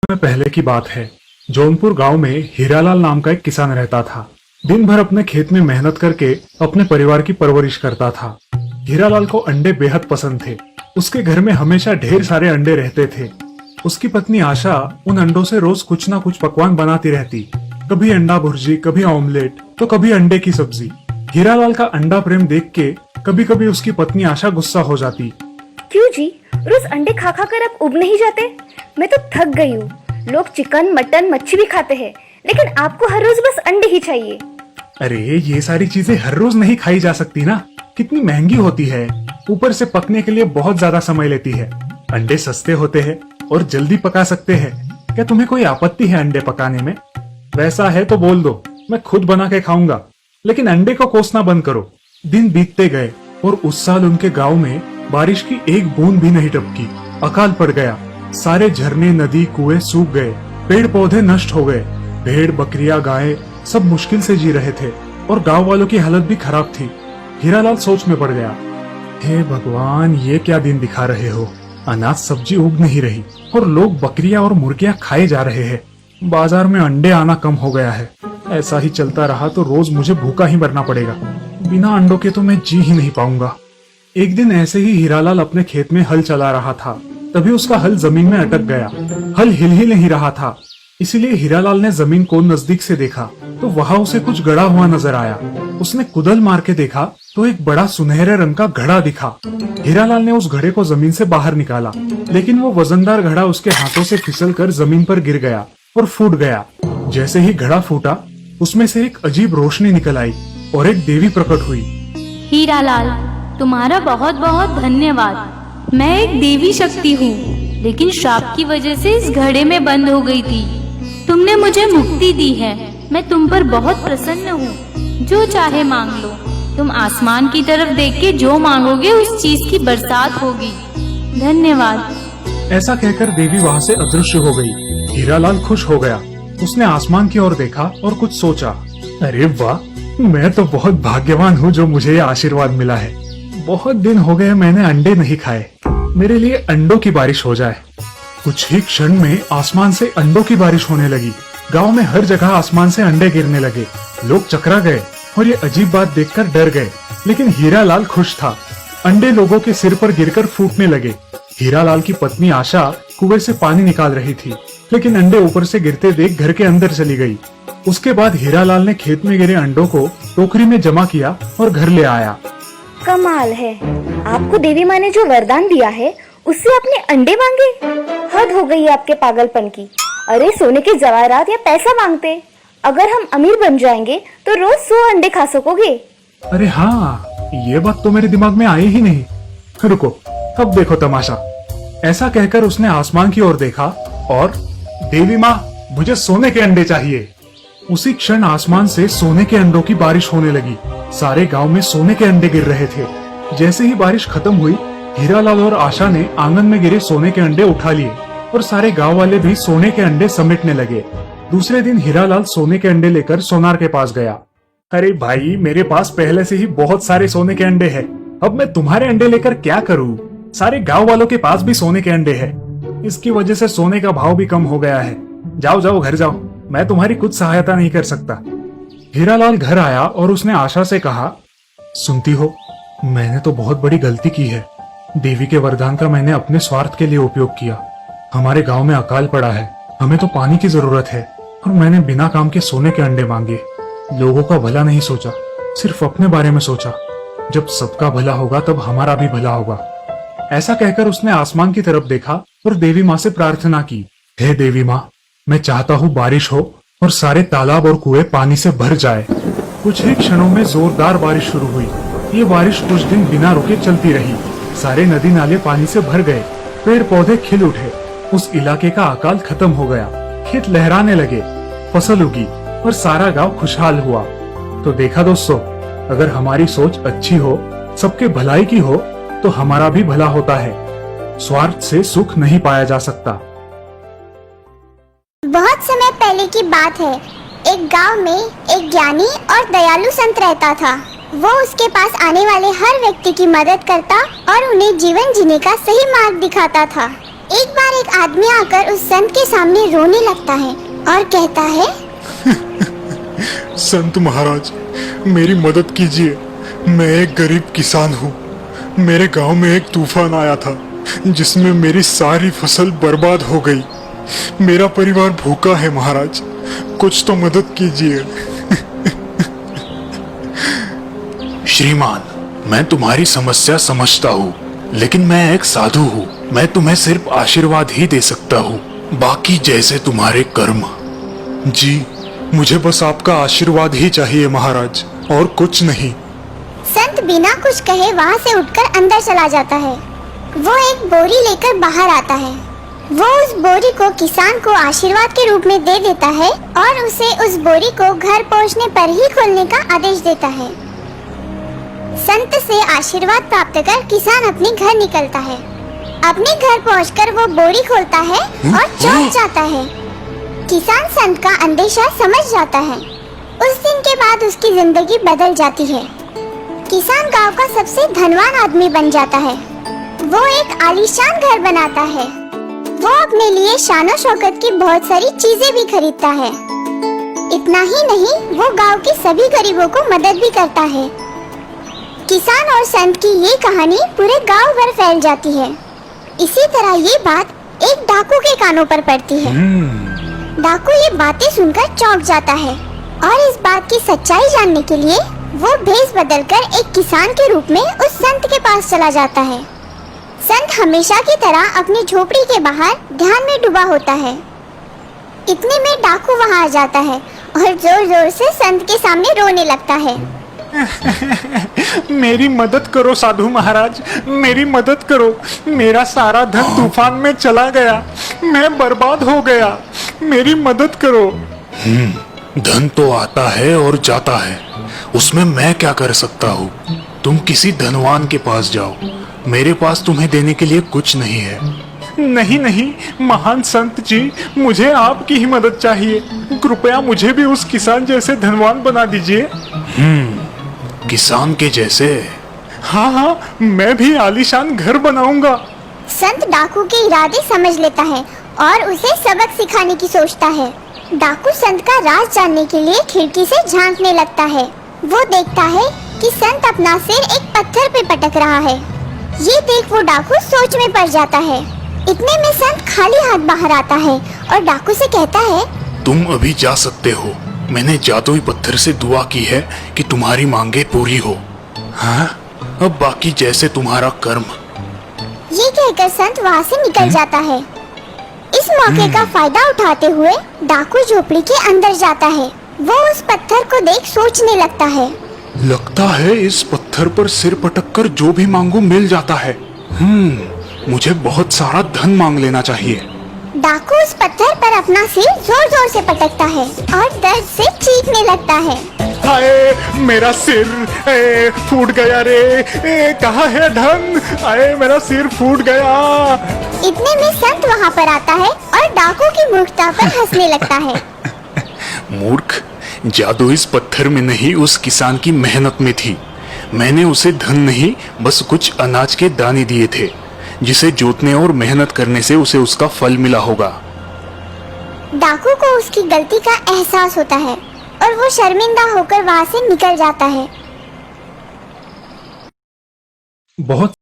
में पहले की बात है। जौनपुर गांव में हीरालाल नाम का एक किसान रहता था। दिन भर अपने खेत में मेहनत करके अपने परिवार की परवरिश करता था। हीरालाल को अंडे बेहद पसंद थे। उसके घर में हमेशा ढेर सारे अंडे रहते थे। उसकी पत्नी आशा उन अंडों से रोज कुछ ना कुछ पकवान बनाती रहती। कभी अंडा भुर्जी, कभी ऑमलेट, तो कभी अंडे की सब्जी। हीरालाल का अंडा प्रेम देख के कभी कभी उसकी पत्नी आशा गुस्सा हो जाती। क्यों जी, रोज अंडे खा खा कर अब उब नहीं जाते? मैं तो थक गई हूँ। लोग चिकन, मटन, मच्छी भी खाते हैं, लेकिन आपको हर रोज बस अंडे ही चाहिए। अरे ये सारी चीजें हर रोज नहीं खाई जा सकती ना, कितनी महंगी होती है। ऊपर से पकने के लिए बहुत ज्यादा समय लेती है। अंडे सस्ते होते हैं और जल्दी पका सकते हैं। क्या तुम्हें कोई आपत्ति है अंडे पकाने में? वैसा है तो बोल दो, मैं खुद बना के खाऊंगा, लेकिन अंडे को कोसना बंद करो। दिन बीतते गए और उस साल उनके गांव में बारिश की एक बूंद भी नहीं टपकी। अकाल पड़ गया। सारे झरने, नदी, कुएं सूख गए। पेड़ पौधे नष्ट हो गए। भेड़, बकरियां, गायें सब मुश्किल से जी रहे थे और गांव वालों की हालत भी खराब थी। हीरालाल सोच में पड़ गया। हे भगवान, ये क्या दिन दिखा रहे हो? अनाज सब्जी उग नहीं रही और लोग बकरियां और मुर्गियां खाए जा रहे हैं। बाजार में अंडे आना कम हो गया है। ऐसा ही चलता रहा तो रोज मुझे भूखा ही मरना पड़ेगा। बिना अंडों के तो मैं जी ही नहीं पाऊंगा। एक दिन ऐसे ही हीरालाल अपने खेत में हल चला रहा था। तभी उसका हल जमीन में अटक गया। हल हिल ही नहीं रहा था। इसीलिए हीरालाल ने जमीन को नजदीक से देखा तो वहां उसे कुछ गड़ा हुआ नजर आया। उसने कुदल मार के देखा तो एक बड़ा सुनहरे रंग का घड़ा दिखा। हीरालाल ने उस घड़े को जमीन से बाहर निकाला, लेकिन वो वजनदार घड़ा उसके हाथों से फिसलकर जमीन पर गिर गया और फूट गया। जैसे ही घड़ा फूटा, उसमें से एक अजीब रोशनी निकल आई और एक देवी प्रकट हुई। हीरालाल, तुम्हारा बहुत बहुत धन्यवाद। मैं एक देवी शक्ति हूँ, लेकिन श्राप की वजह से इस घड़े में बंद हो गई थी। तुमने मुझे मुक्ति दी है। मैं तुम पर बहुत प्रसन्न हूँ। जो चाहे मांग लो। तुम आसमान की तरफ देख के जो मांगोगे उस चीज की बरसात होगी। धन्यवाद। ऐसा कहकर देवी वहाँ से अदृश्य हो गई। हीरालाल खुश हो गया। उसने आसमान की ओर देखा और कुछ सोचा। अरे वाह, मैं तो बहुत भाग्यवान हूँ जो मुझे ये आशीर्वाद मिला है। बहुत दिन हो गए मैंने अंडे नहीं खाए। मेरे लिए अंडों की बारिश हो जाए। कुछ ही क्षण में आसमान से अंडों की बारिश होने लगी। गांव में हर जगह आसमान से अंडे गिरने लगे। लोग चकरा गए और ये अजीब बात देखकर डर गए, लेकिन हीरालाल खुश था। अंडे लोगों के सिर पर गिरकर फूटने लगे। हीरालाल की पत्नी आशा कुएं से पानी निकाल रही थी, लेकिन अंडे ऊपर से गिरते देख घर के अंदर चली गई। उसके बाद हीरालाल ने खेत में गिरे अंडों को टोकरी में जमा किया और घर ले आया। कमाल है, आपको देवी माँ ने जो वरदान दिया है उससे आपने अंडे मांगे? हद हो गई है आपके पागलपन की। अरे सोने के जवाहरात या पैसा मांगते। अगर हम अमीर बन जाएंगे तो रोज 100 अंडे खा सकोगे। अरे हाँ, ये बात तो मेरे दिमाग में आई ही नहीं। रुको, अब देखो तमाशा। ऐसा कहकर उसने आसमान की ओर देखा और देवी माँ, मुझे सोने के अंडे चाहिए। उसी क्षण आसमान से सोने के अंडों की बारिश होने लगी। सारे गांव में सोने के अंडे गिर रहे थे। जैसे ही बारिश खत्म हुई, हीरालाल और आशा ने आंगन में गिरे सोने के अंडे उठा लिए और सारे गांव वाले भी सोने के अंडे समेटने लगे। दूसरे दिन हीरालाल सोने के अंडे लेकर सोनार के पास गया। अरे भाई, मेरे पास पहले से ही बहुत सारे सोने के अंडे हैं। अब मैं तुम्हारे अंडे लेकर क्या करूं? सारे गांव वालों के पास भी सोने के अंडे हैं। इसकी वजह से सोने का भाव भी कम हो गया है। जाओ जाओ, घर जाओ। मैं तुम्हारी कुछ सहायता नहीं कर सकता। हीरालाल घर आया और उसने आशा से कहा, सुनती हो, मैंने तो बहुत बड़ी गलती की है। देवी के वरदान का मैंने अपने स्वार्थ के लिए उपयोग किया। हमारे गांव में अकाल पड़ा है। हमें तो पानी की जरूरत है और मैंने बिना काम के सोने के अंडे मांगे। लोगों का भला नहीं सोचा, सिर्फ अपने बारे में सोचा। जब सबका भला होगा तब हमारा भी भला होगा। ऐसा कहकर उसने आसमान की तरफ देखा और देवी माँ से प्रार्थना की। हे देवी माँ, मैं चाहता हूँ बारिश हो और सारे तालाब और कुएं पानी से भर जाए। कुछ ही क्षणों में जोरदार बारिश शुरू हुई। ये बारिश कुछ दिन बिना रुके चलती रही। सारे नदी नाले पानी से भर गए। पेड़ पौधे खिल उठे। उस इलाके का अकाल खत्म हो गया। खेत लहराने लगे, फसल उगी और सारा गांव खुशहाल हुआ। तो देखा दोस्तों, अगर हमारी सोच अच्छी हो, सबके भलाई की हो, तो हमारा भी भला होता है। स्वार्थ से सुख नहीं पाया जा सकता। बहुत समय पहले की बात है। एक गांव में एक ज्ञानी और दयालु संत रहता था। वो उसके पास आने वाले हर व्यक्ति की मदद करता और उन्हें जीवन जीने का सही मार्ग दिखाता था। एक बार एक आदमी आकर उस संत के सामने रोने लगता है और कहता है, संत महाराज, मेरी मदद कीजिए। मैं एक गरीब किसान हूँ। मेरे गांव में एक तूफान आया था जिसमें मेरी सारी फसल बर्बाद हो गई। मेरा परिवार भूखा है महाराज, कुछ तो मदद कीजिए। श्रीमान, मैं तुम्हारी समस्या समझता हूँ, लेकिन मैं एक साधु हूँ। मैं तुम्हें सिर्फ आशीर्वाद ही दे सकता हूँ, बाकी जैसे तुम्हारे कर्म। जी, मुझे बस आपका आशीर्वाद ही चाहिए महाराज, और कुछ नहीं। संत बिना कुछ कहे वहाँ से उठकर अंदर चला जाता है। वो एक बोरी लेकर बाहर आता है। वो उस बोरी को किसान को आशीर्वाद के रूप में दे देता है और उसे उस बोरी को घर पहुँचने पर ही खोलने का आदेश देता है। संत से आशीर्वाद प्राप्त कर किसान अपने घर निकलता है। अपने घर पहुंचकर वो बोरी खोलता है और चौंक जाता है। किसान संत का अंदेशा समझ जाता है। उस दिन के बाद उसकी जिंदगी बदल जाती है। किसान गांव का सबसे धनवान आदमी बन जाता है। वो एक आलीशान घर बनाता है। वो अपने लिए शान और शौकत की बहुत सारी चीजें भी खरीदता है। इतना ही नहीं, वो गांव के सभी गरीबों को मदद भी करता है। किसान और संत की ये कहानी पूरे गांव भर फैल जाती है। इसी तरह ये बात एक डाकू के कानों पर पड़ती है। डाकू ये बातें सुनकर चौंक जाता है और इस बात की सच्चाई जानने के लिए वो भेष बदलकर एक किसान के रूप में उस संत के पास चला जाता है। संत हमेशा की तरह अपनी झोपड़ी के बाहर ध्यान में डूबा होता है। इतने में डाकू वहाँ आ जाता है और जोर जोर से संत के सामने रोने लगता है। मेरी मदद करो साधु महाराज, मेरी मदद करो। मेरा सारा धन तूफान में चला गया, मैं बर्बाद हो गया। मेरी मदद करो। धन तो आता है और जाता है, उसमें मैं क्या कर सकता हूँ? तुम किसी धनवान के पास जाओ, मेरे पास तुम्हें देने के लिए कुछ नहीं है। नहीं नहीं महान संत जी, मुझे आपकी ही मदद चाहिए। कृपया मुझे भी उस किसान जैसे धनवान बना दीजिए। किसान के जैसे? हाँ हाँ, मैं भी आलीशान घर बनाऊंगा। संत डाकू के इरादे समझ लेता है और उसे सबक सिखाने की सोचता है। डाकू संत का राज जानने के लिए खिड़की से झांकने लगता है। वो देखता है कि संत अपना सिर एक पत्थर पे पटक रहा है। ये देख वो डाकू सोच में पड़ जाता है। इतने में संत खाली हाथ बाहर आता है और डाकू से कहता है, तुम अभी जा सकते हो। मैंने जादुई पत्थर से दुआ की है कि तुम्हारी मांगे पूरी हो। हाँ, अब बाकी जैसे तुम्हारा कर्म। ये कहकर संत वहाँ से निकल जाता है। इस मौके का फायदा उठाते हुए डाकू झोपड़ी के अंदर जाता है। वो उस पत्थर को देख सोचने लगता है। लगता है इस पत्थर पर सिर पटककर जो भी मांगू मिल जाता है। मुझे बहुत सारा धन मांग लेना चाहिए। डाकू उस पत्थर पर अपना सिर जोर जोर से पटकता है और दर्द से चीखने लगता है। आए मेरा सिर फूट गया रे, कहाँ है धन? आए मेरा सिर फूट गया। इतने में संत वहाँ पर आता है और डाकू की मूर्खता पर हंसने लगता है। मूर्ख, जादू इस पत्थर में नहीं, उस किसान की मेहनत में थी। मैंने उसे धन नहीं, बस कुछ अनाज के दाने दिए थे, जिसे जोतने और मेहनत करने से उसे उसका फल मिला होगा। डाकू को उसकी गलती का एहसास होता है और वो शर्मिंदा होकर वहाँ से निकल जाता है। बहुत